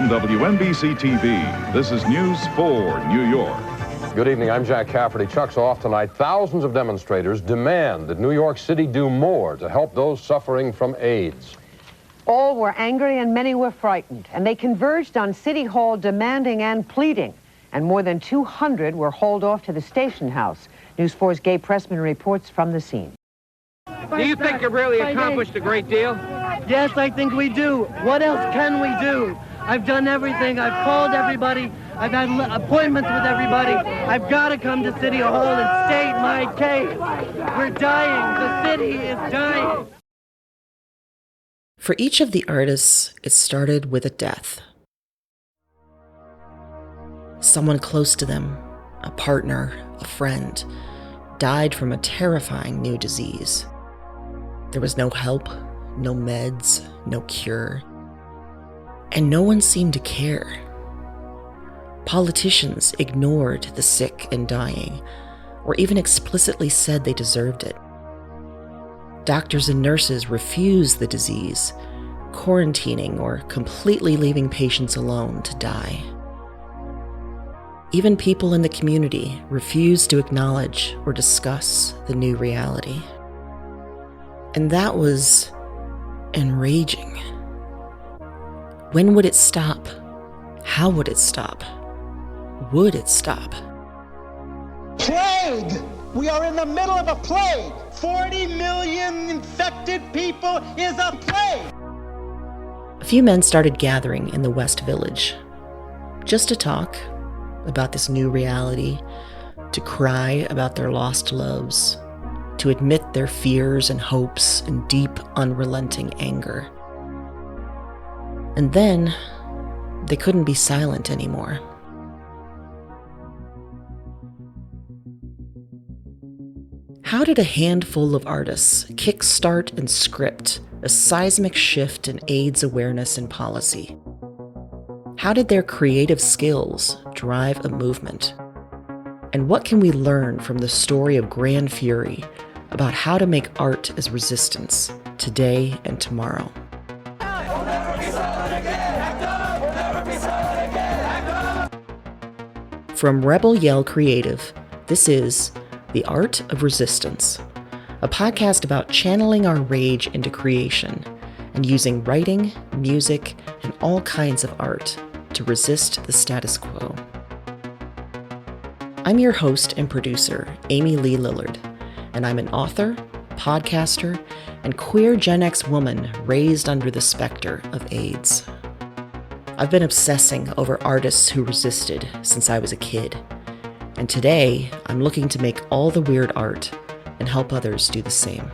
From WNBC TV, this is News 4 New York. Good evening, I'm Jack Cafferty. Chuck's off tonight. Thousands of demonstrators demand that New York City do more to help those suffering from AIDS. All were angry and many were frightened, and they converged on City Hall demanding and pleading, and more than 200 were hauled off to the station house. News 4's Gay Pressman reports from the scene. Do you think you've really accomplished a great deal? Yes, I think we do. What else can we do? I've done everything. I've called everybody. I've had appointments with everybody. I've got to come to City Hall and state my case. We're dying. The city is dying. For each of the artists, it started with a death. Someone close to them, a partner, a friend, died from a terrifying new disease. There was no help, no meds, no cure, and no one seemed to care. Politicians ignored the sick and dying, or even explicitly said they deserved it. Doctors and nurses refused the disease, quarantining or completely leaving patients alone to die. Even people in the community refused to acknowledge or discuss the new reality. And that was enraging. When would it stop? How would it stop? Would it stop? Plague! We are in the middle of a plague! 40 million infected people is a plague! A few men started gathering in the West Village, just to talk about this new reality, to cry about their lost loves, to admit their fears and hopes and deep, unrelenting anger. And then, they couldn't be silent anymore. How did a handful of artists kickstart and script a seismic shift in AIDS awareness and policy? How did their creative skills drive a movement? And what can we learn from the story of Gran Fury about how to make art as resistance today and tomorrow? From Rebel Yell Creative, this is The Art of Resistance, a podcast about channeling our rage into creation and using writing, music, and all kinds of art to resist the status quo. I'm your host and producer, Amy Lee Lillard, and I'm an author, podcaster, and queer Gen X woman raised under the specter of AIDS. I've been obsessing over artists who resisted since I was a kid, and today I'm looking to make all the weird art and help others do the same.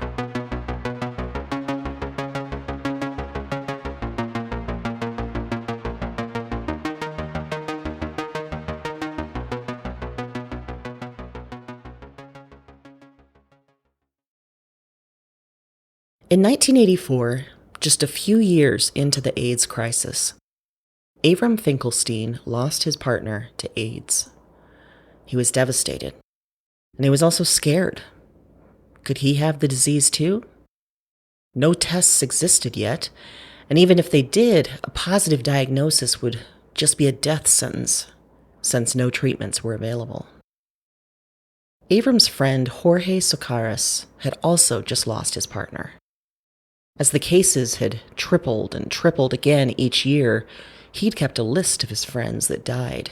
In 1984, just a few years into the AIDS crisis, Avram Finkelstein lost his partner to AIDS. He was devastated, and he was also scared. Could he have the disease too? No tests existed yet, and even if they did, a positive diagnosis would just be a death sentence, since no treatments were available. Avram's friend Jorge Socaris had also just lost his partner. As the cases had tripled and tripled again each year, he'd kept a list of his friends that died.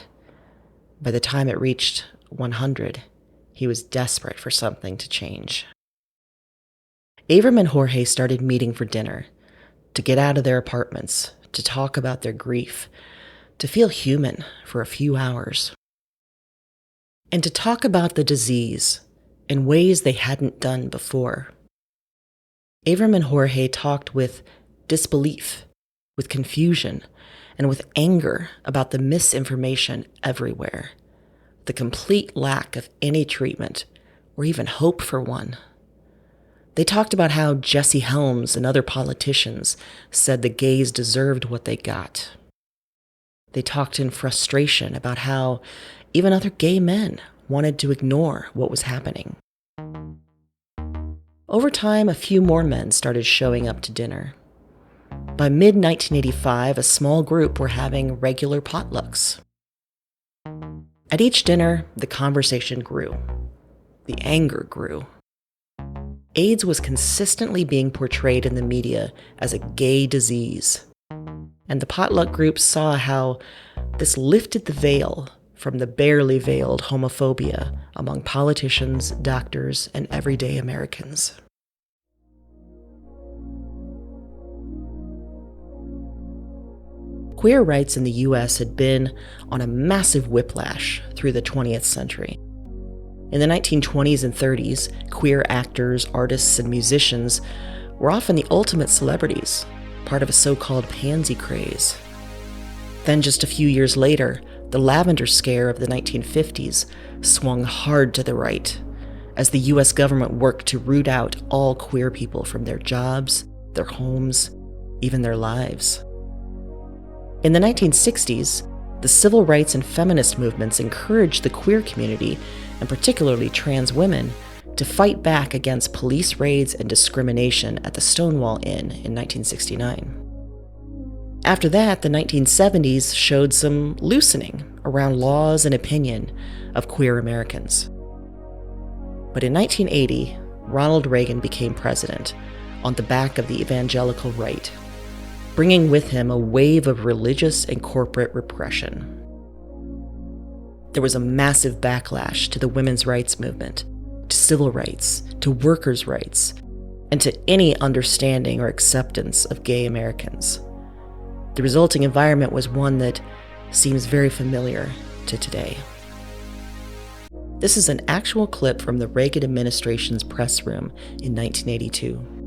By the time it reached 100, he was desperate for something to change. Avram and Jorge started meeting for dinner, to get out of their apartments, to talk about their grief, to feel human for a few hours, and to talk about the disease in ways they hadn't done before. Avram and Jorge talked with disbelief, with confusion, and with anger about the misinformation everywhere, the complete lack of any treatment or even hope for one. They talked about how Jesse Helms and other politicians said the gays deserved what they got. They talked in frustration about how even other gay men wanted to ignore what was happening. Over time, a few more men started showing up to dinner. By mid-1985, a small group were having regular potlucks. At each dinner, the conversation grew. The anger grew. AIDS was consistently being portrayed in the media as a gay disease. And the potluck group saw how this lifted the veil from the barely veiled homophobia among politicians, doctors, and everyday Americans. Queer rights in the U.S. had been on a massive whiplash through the 20th century. In the 1920s and 30s, queer actors, artists, and musicians were often the ultimate celebrities, part of a so-called pansy craze. Then just a few years later, the lavender scare of the 1950s swung hard to the right as the U.S. government worked to root out all queer people from their jobs, their homes, even their lives. In the 1960s, the civil rights and feminist movements encouraged the queer community, and particularly trans women, to fight back against police raids and discrimination at the Stonewall Inn in 1969. After that, the 1970s showed some loosening around laws and opinion of queer Americans. But in 1980, Ronald Reagan became president on the back of the evangelical right, bringing with him a wave of religious and corporate repression. There was a massive backlash to the women's rights movement, to civil rights, to workers' rights, and to any understanding or acceptance of gay Americans. The resulting environment was one that seems very familiar to today. This is an actual clip from the Reagan administration's press room in 1982.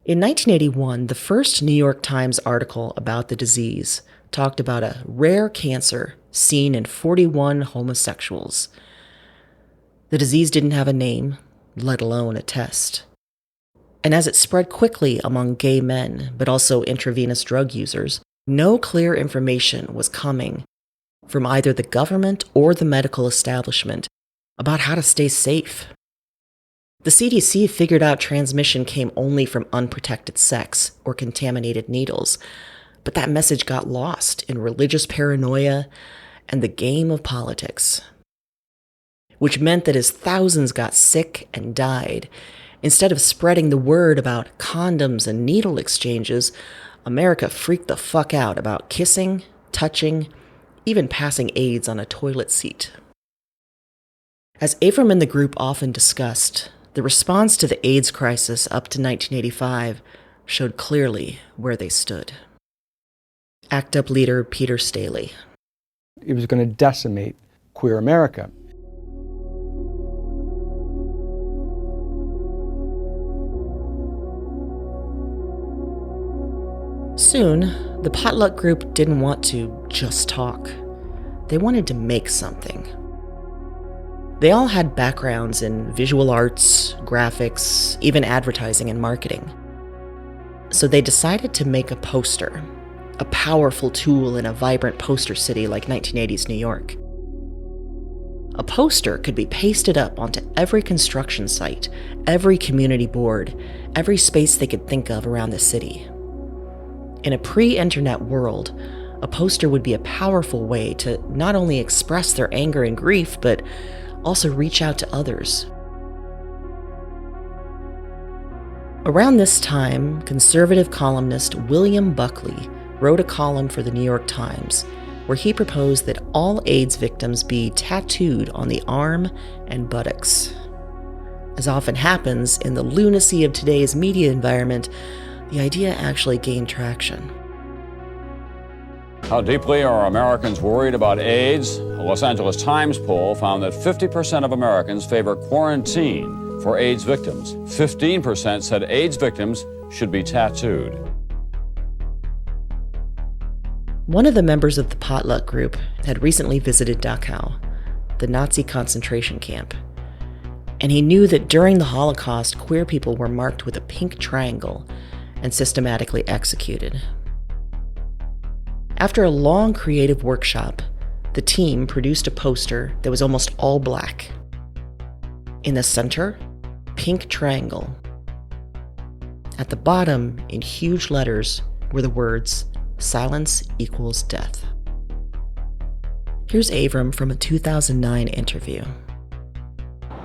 In 1981, the first New York Times article about the disease talked about a rare cancer seen in 41 homosexuals. The disease didn't have a name, let alone a test. And as it spread quickly among gay men, but also intravenous drug users, no clear information was coming from either the government or the medical establishment about how to stay safe. The CDC figured out transmission came only from unprotected sex or contaminated needles, but that message got lost in religious paranoia and the game of politics. Which meant that as thousands got sick and died, instead of spreading the word about condoms and needle exchanges, America freaked the fuck out about kissing, touching, even passing AIDS on a toilet seat. As Avram and the group often discussed, the response to the AIDS crisis up to 1985 showed clearly where they stood. ACT UP leader Peter Staley. It was going to decimate queer America. Soon, the potluck group didn't want to just talk. They wanted to make something. They all had backgrounds in visual arts, graphics, even advertising and marketing. So they decided to make a poster, a powerful tool in a vibrant poster city like 1980s New York. A poster could be pasted up onto every construction site, every community board, every space they could think of around the city. In a pre-internet world, a poster would be a powerful way to not only express their anger and grief, but also reach out to others. Around this time, conservative columnist William Buckley wrote a column for the New York Times where he proposed that all AIDS victims be tattooed on the arm and buttocks. As often happens in the lunacy of today's media environment, the idea actually gained traction. How deeply are Americans worried about AIDS? A Los Angeles Times poll found that 50% of Americans favor quarantine for AIDS victims. 15% said AIDS victims should be tattooed. One of the members of the potluck group had recently visited Dachau, the Nazi concentration camp, and he knew that during the Holocaust, queer people were marked with a pink triangle and systematically executed. After a long creative workshop, the team produced a poster that was almost all black. In the center, pink triangle. At the bottom, in huge letters, were the words, "Silence equals death." Here's Avram from a 2009 interview.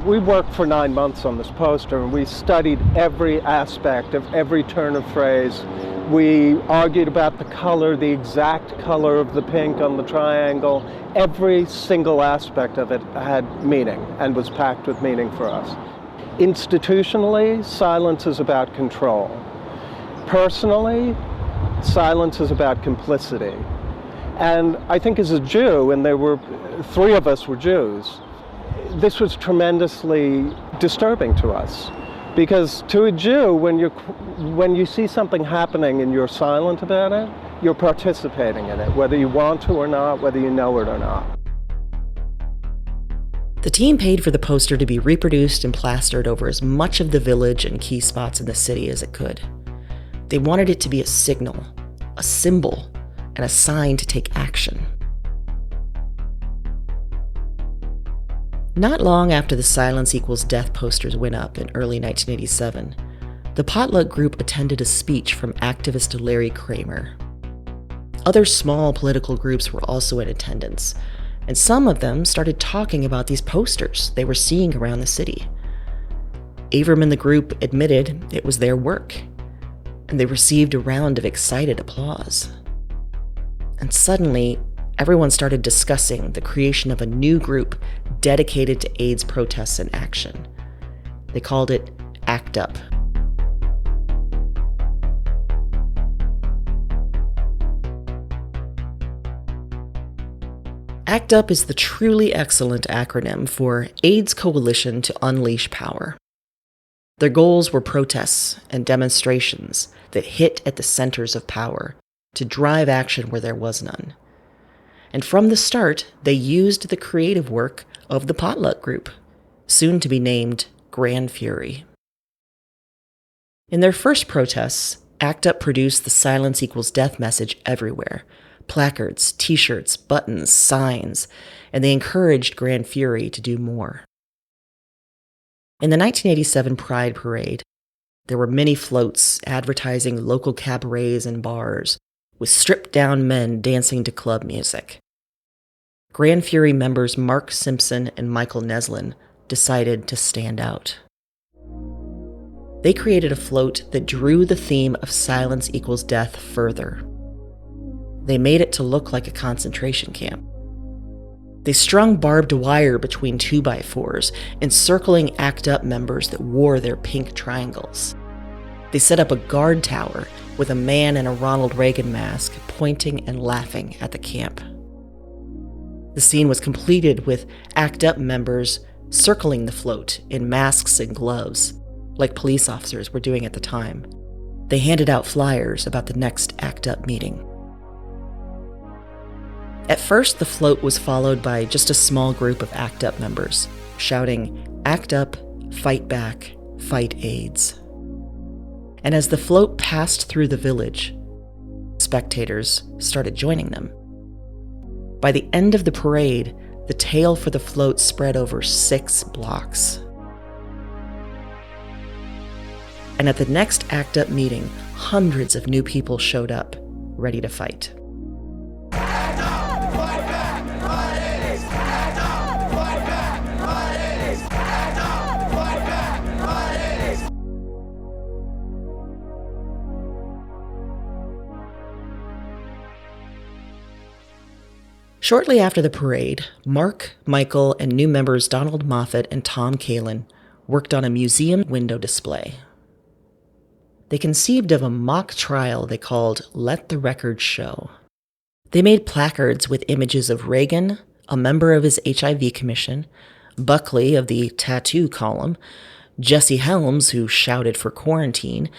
We worked for 9 months on this poster, and we studied every aspect of every turn of phrase. We argued about the color, the exact color of the pink on the triangle. Every single aspect of it had meaning and was packed with meaning for us. Institutionally, silence is about control. Personally, silence is about complicity. And I think as a Jew, and there were 3 of us were Jews, this was tremendously disturbing to us. Because to a Jew, when you see something happening and you're silent about it, you're participating in it, whether you want to or not, whether you know it or not. The team paid for the poster to be reproduced and plastered over as much of the village and key spots in the city as it could. They wanted it to be a signal, a symbol, and a sign to take action. Not long after the Silence Equals Death posters went up in early 1987, the potluck group attended a speech from activist Larry Kramer. Other small political groups were also in attendance, and some of them started talking about these posters they were seeing around the city. Avram and the group admitted it was their work, and they received a round of excited applause. And suddenly, everyone started discussing the creation of a new group dedicated to AIDS protests and action. They called it ACT UP. ACT UP is the truly excellent acronym for AIDS Coalition to Unleash Power. Their goals were protests and demonstrations that hit at the centers of power to drive action where there was none. And from the start, they used the creative work of the potluck group, soon to be named Gran Fury. In their first protests, ACT UP produced the Silence Equals Death message everywhere. Placards, t-shirts, buttons, signs, and they encouraged Gran Fury to do more. In the 1987 Pride Parade, there were many floats advertising local cabarets and bars, with stripped-down men dancing to club music. Gran Fury members Mark Simpson and Michael Neslin decided to stand out. They created a float that drew the theme of Silence Equals Death further. They made it to look like a concentration camp. They strung barbed wire between 2x4s, encircling ACT UP members that wore their pink triangles. They set up a guard tower with a man in a Ronald Reagan mask pointing and laughing at the camp. The scene was completed with ACT UP members circling the float in masks and gloves, like police officers were doing at the time. They handed out flyers about the next ACT UP meeting. At first, the float was followed by just a small group of ACT UP members, shouting, "ACT UP, fight back, fight AIDS." And as the float passed through the village, spectators started joining them. By the end of the parade, the tail for the float spread over 6 blocks. And at the next ACT UP meeting, hundreds of new people showed up, ready to fight. Shortly after the parade, Mark, Michael, and new members Donald Moffat and Tom Kalin worked on a museum window display. They conceived of a mock trial they called Let the Record Show. They made placards with images of Reagan, a member of his HIV commission, Buckley of the tattoo column, Jesse Helms, who shouted for quarantine,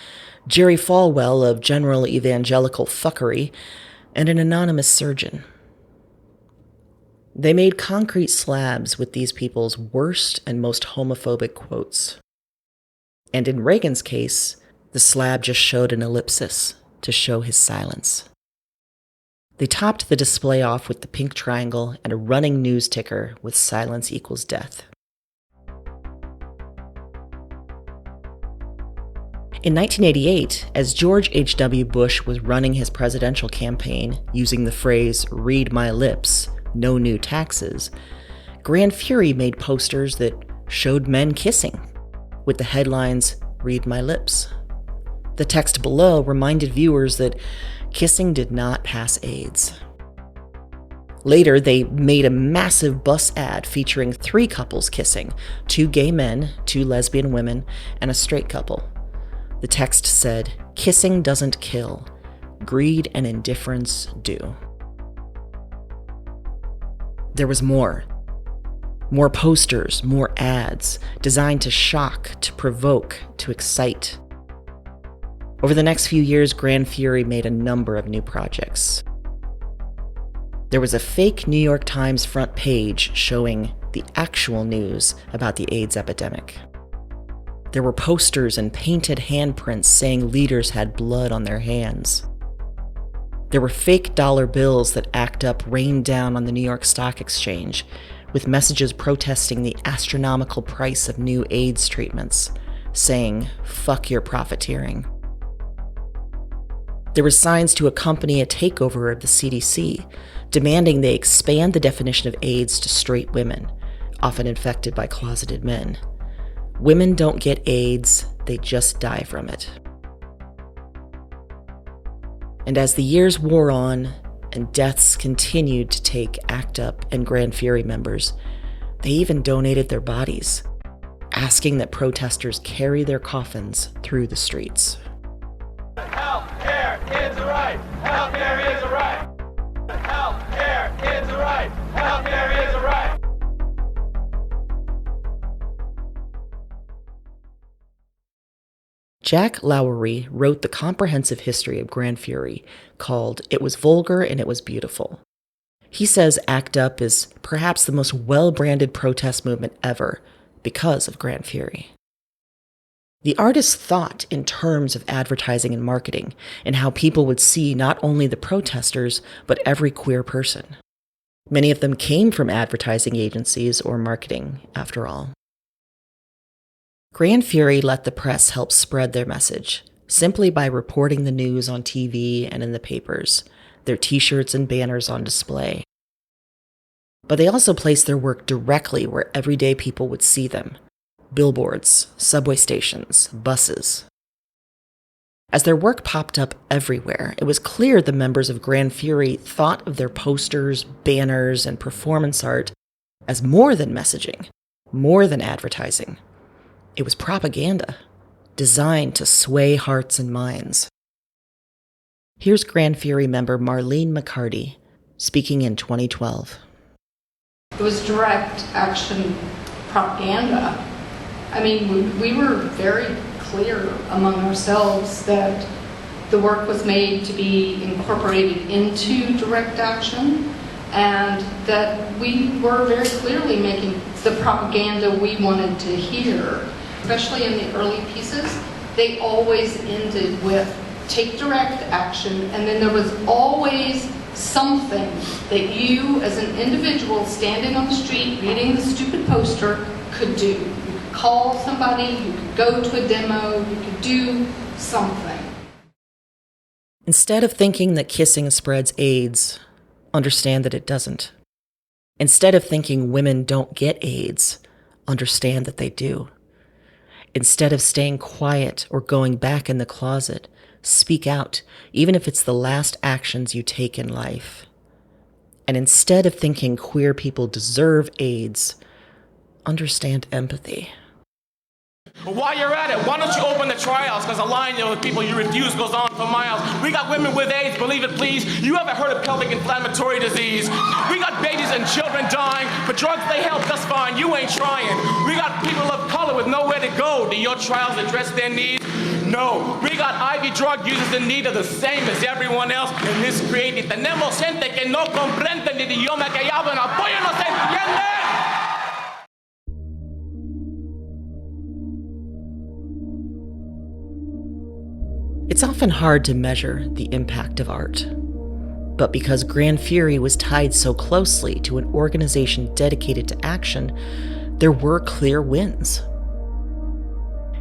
Jerry Falwell of general evangelical fuckery, and an anonymous surgeon. They made concrete slabs with these people's worst and most homophobic quotes. And in Reagan's case, the slab just showed an ellipsis to show his silence. They topped the display off with the pink triangle and a running news ticker with silence equals death. In 1988, as George H.W. Bush was running his presidential campaign using the phrase, "Read my lips, no new taxes," Gran Fury made posters that showed men kissing, with the headlines, "Read my lips." The text below reminded viewers that kissing did not pass AIDS. Later, they made a massive bus ad featuring 3 couples kissing, 2 gay men, 2 lesbian women, and a straight couple. The text said, "Kissing doesn't kill. Greed and indifference do." There was more. More posters, more ads, designed to shock, to provoke, to excite. Over the next few years, Gran Fury made a number of new projects. There was a fake New York Times front page showing the actual news about the AIDS epidemic. There were posters and painted handprints saying leaders had blood on their hands. There were fake dollar bills that ACT UP rained down on the New York Stock Exchange, with messages protesting the astronomical price of new AIDS treatments, saying, "Fuck your profiteering." There were signs to accompany a takeover of the CDC, demanding they expand the definition of AIDS to straight women, often infected by closeted men. Women don't get AIDS, they just die from it. And as the years wore on and deaths continued to take ACT UP and Gran Fury members, they even donated their bodies, asking that protesters carry their coffins through the streets. Healthcare is a right. Healthcare is a right. Healthcare is a right. Healthcare is a right. Jack Lowery wrote the comprehensive history of Gran Fury called "It Was Vulgar and It Was Beautiful." He says ACT UP is perhaps the most well-branded protest movement ever because of Gran Fury. The artists thought in terms of advertising and marketing and how people would see not only the protesters, but every queer person. Many of them came from advertising agencies or marketing, after all. Gran Fury let the press help spread their message, simply by reporting the news on TV and in the papers, their t-shirts and banners on display. But they also placed their work directly where everyday people would see them. Billboards, subway stations, buses. As their work popped up everywhere, it was clear the members of Gran Fury thought of their posters, banners, and performance art as more than messaging, more than advertising. It was propaganda, designed to sway hearts and minds. Here's Gran Fury member Marlene McCarty speaking in 2012. It was direct action propaganda. I mean, we were very clear among ourselves that the work was made to be incorporated into direct action, and that we were very clearly making the propaganda we wanted to hear. Especially in the early pieces, they always ended with take direct action, and then there was always something that you as an individual standing on the street reading the stupid poster could do. You could call somebody, you could go to a demo, you could do something. Instead of thinking that kissing spreads AIDS, understand that it doesn't. Instead of thinking women don't get AIDS, understand that they do. Instead of staying quiet or going back in the closet, speak out, even if it's the last actions you take in life. And instead of thinking queer people deserve AIDS, understand empathy. While you're at it, why don't you open the trials? Because the line of people you refuse goes on for miles. We got women with AIDS, believe it please. You haven't heard of pelvic inflammatory disease. We got babies and children dying, but drugs, they help us fine. You ain't trying. We got people of color with nowhere to go. Do your trials address their needs? No. We got IV drug users in need of the same as everyone else in this creating. Tenemos gente que no comprende el idioma que hablan. Apóyanos, ¿entienden? It's often hard to measure the impact of art. But because Gran Fury was tied so closely to an organization dedicated to action, there were clear wins.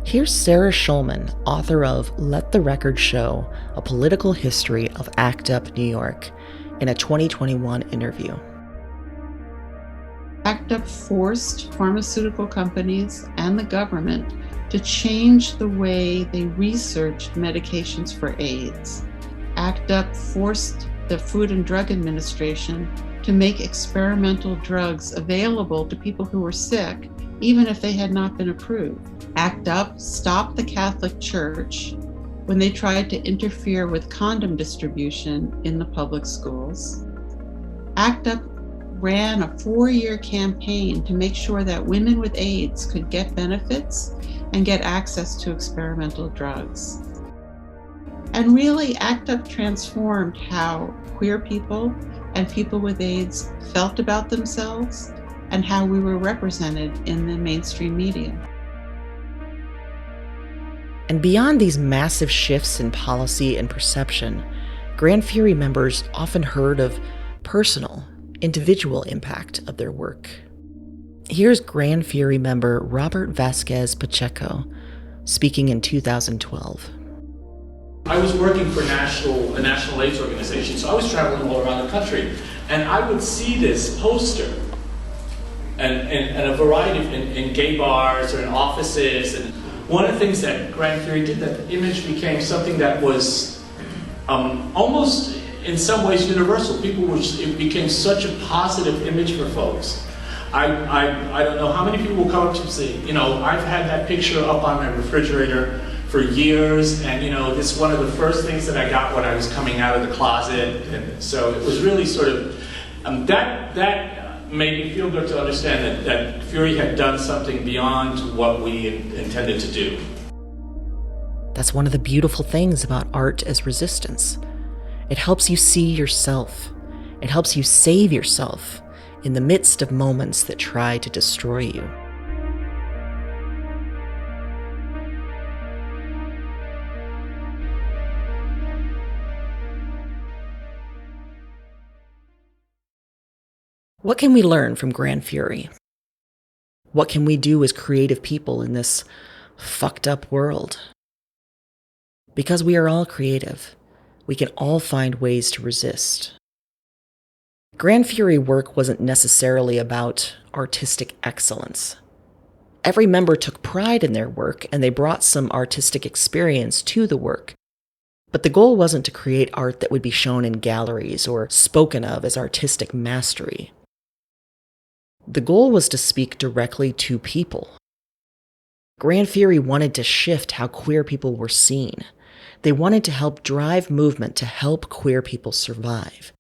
Here's Sarah Schulman, author of Let the Record Show, A Political History of ACT UP New York, in a 2021 interview. ACT UP forced pharmaceutical companies and the government to change the way they researched medications for AIDS. ACT UP forced the Food and Drug Administration to make experimental drugs available to people who were sick, even if they had not been approved. ACT UP stopped the Catholic Church when they tried to interfere with condom distribution in the public schools. ACT UP ran a 4-year campaign to make sure that women with AIDS could get benefits and get access to experimental drugs. And really, ACT UP transformed how queer people and people with AIDS felt about themselves and how we were represented in the mainstream media. And beyond these massive shifts in policy and perception, Gran Fury members often heard of personal, individual impact of their work. Here's Gran Fury member Robert Vasquez Pacheco speaking in 2012. I was working for a national AIDS organization, so I was traveling all around the country, and I would see this poster and a variety of in gay bars or in offices. And one of the things that Gran Fury did, that the image became something that was almost in some ways universal. It became such a positive image for folks. I don't know how many people will come up to me and say, you know, I've had that picture up on my refrigerator for years, and you know, this is one of the first things that I got when I was coming out of the closet. And so it was really sort of, that made me feel good to understand that Fury had done something beyond what we intended to do. That's one of the beautiful things about art as resistance. It helps you see yourself. It helps you save yourself in the midst of moments that try to destroy you. What can we learn from Gran Fury? What can we do as creative people in this fucked up world? Because we are all creative, we can all find ways to resist. Gran Fury work wasn't necessarily about artistic excellence. Every member took pride in their work, and they brought some artistic experience to the work. But the goal wasn't to create art that would be shown in galleries or spoken of as artistic mastery. The goal was to speak directly to people. Gran Fury wanted to shift how queer people were seen. They wanted to help drive movement to help queer people survive.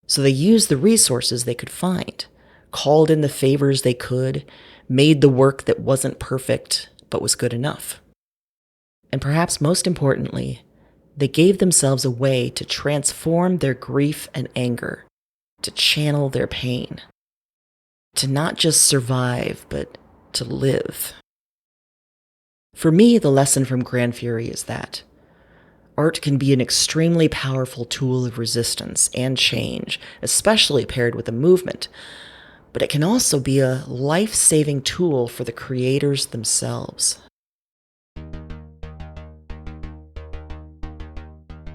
So they used the resources they could find, called in the favors they could, made the work that wasn't perfect but was good enough. And perhaps most importantly, they gave themselves a way to transform their grief and anger, to channel their pain, to not just survive, but to live. For me, the lesson from Gran Fury is that art can be an extremely powerful tool of resistance and change, especially paired with a movement, but it can also be a life-saving tool for the creators themselves.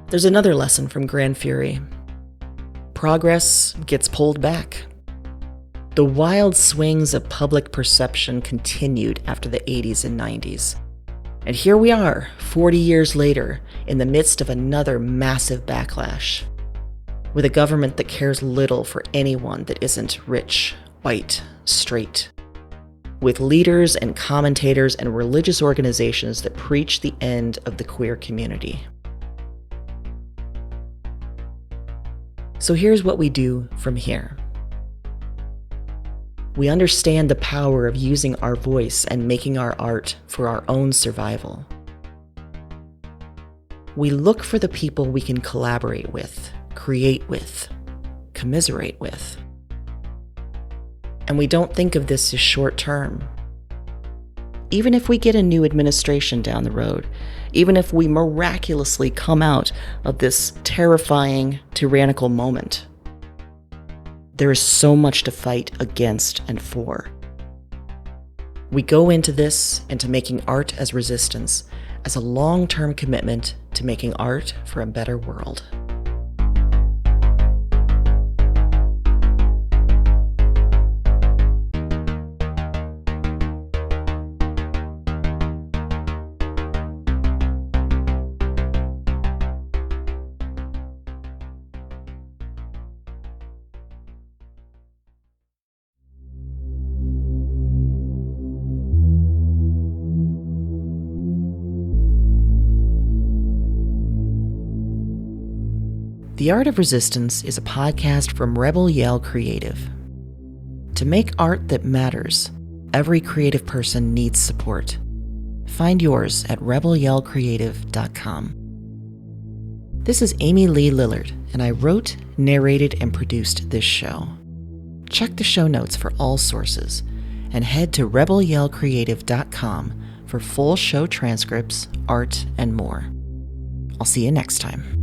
There's another lesson from Gran Fury. Progress gets pulled back. The wild swings of public perception continued after the 80s and 90s. And here we are, 40 years later, in the midst of another massive backlash, with a government that cares little for anyone that isn't rich, white, straight. with leaders and commentators and religious organizations that preach the end of the queer community. So here's what we do from here. We understand the power of using our voice and making our art for our own survival. We look for the people we can collaborate with, create with, commiserate with. And we don't think of this as short term. Even if we get a new administration down the road, even if we miraculously come out of this terrifying, tyrannical moment, there is so much to fight against and for. We go into this and to making art as resistance as a long-term commitment to making art for a better world. The Art of Resistance is a podcast from Rebel Yell Creative. To make art that matters, every creative person needs support. Find yours at rebelyellcreative.com. This is Amy Lee Lillard, and I wrote, narrated, and produced this show. Check the show notes for all sources, and head to rebelyellcreative.com for full show transcripts, art, and more. I'll see you next time.